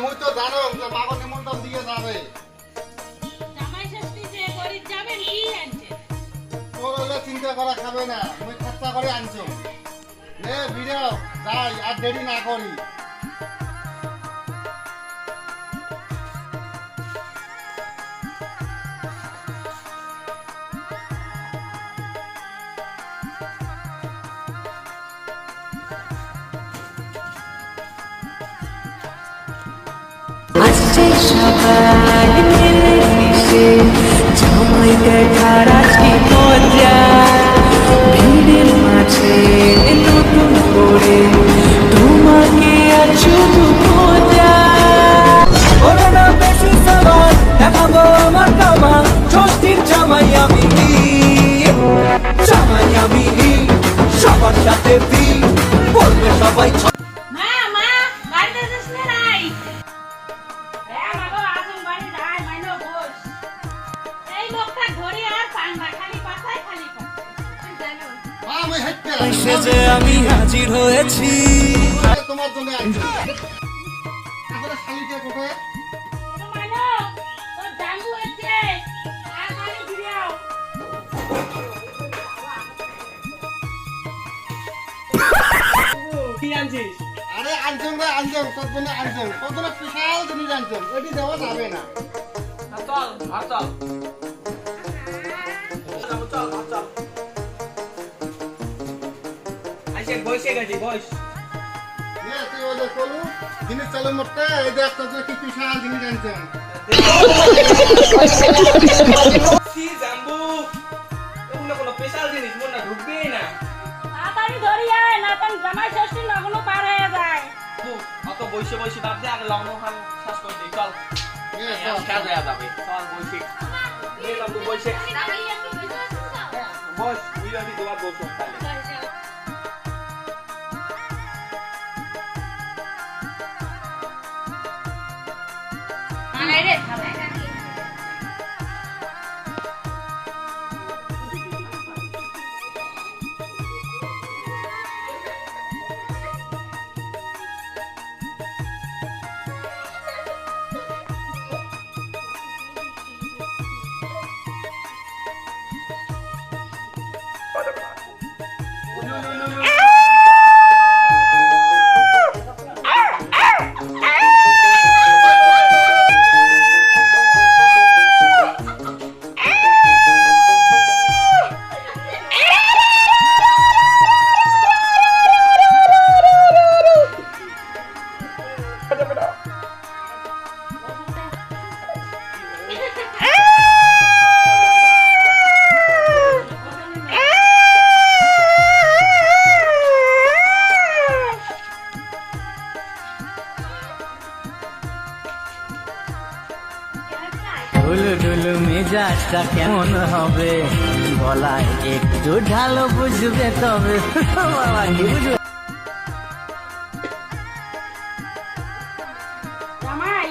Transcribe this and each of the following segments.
মুই তো জানো যে মাগো নিমন্ত্রণ দিয়ে যাবে জামাই ষষ্ঠী যে গরিব যাবেন কি আনছে তোর হলে চিন্তা করা খাবে না মুই খরচা করে আনছো নে ভিড়াও যাই আর দেরি না করি আসছে সবাই মিলেমিশে জামাই দেখার আজকে মজা ভিড়ের মাঝে নতুন করে তোমাকে আজ শুধু মজা ওরা না বেশি সবার দেখাবো আমার কামা ষষ্ঠীর জামাই আমি সবার সাথে দিল বলবে সবাই মা মা বাড়িতে যাস না নাই হ্যাঁ মা গো আসুন বাড়ি যাই মাইনো বস এই লোকটা ঘড়ি আর পান না খালি পাতায় জানো মা মুই হেঁটে সেজে আমি হাজির হয়েছি তোমার জন্য আনছি তাহলে শালিটা কোথায় তো মাইনো তো জানু হচ্ছে আর পানি দিও কি আনছিস? আরে আনছং রে আনছং তোর জন্য আনছং তোর জন্য স্পেশাল জিনিস আনছং এটি দেওয়া যাবে না চল ভাত চল চল ভাত চল আইসে বসে গেছি বস নে তুই ওদের কলু জিনিস চালু মরতে এই দেখ তোর জন্য কি স্পেশাল জিনিস আনছং কি জাম্বু এগুলো কোনো স্পেশাল জিনিস মন না ঢুকবেই না তাড়াতাড়ি ধরি আয় না তো জামাই ষষ্ঠী নগ্ন পার হয়ে যায় অত বসে বসে বাদ দে আগে লগ্ন খান শেষ করে দিই চল নে কাজ হয়ে যাবে চল বসে নে জাম্বু বসে বস তুই আমি দুবার বসো তাহলে আরে খাবে ঢুলু ঢুলু মেজাজটা কেমন হবে বলায় একটু ঢালো বুঝবে তবে বাবা কি বুঝবে জামাই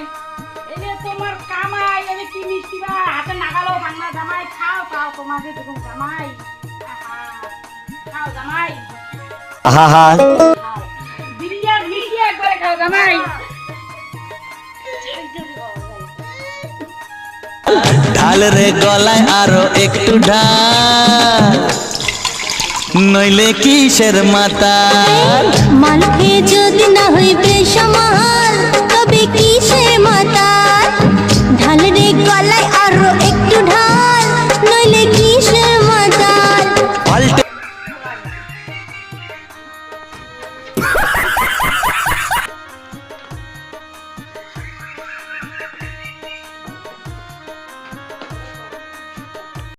এলে তোমার কামাই এলে কি মিষ্টি বা হাতে নাগালো ভাঙনা জামাই খাও খাও তোমাকে দেখুন জামাই আহা, খাও জামাই খাও বিরিয়ানি মিষ্টি একবারে খাও জামাই ঢাল রে গলায় আরো একটু ঢাল নইলে কিসের মাতা মালকে যদি না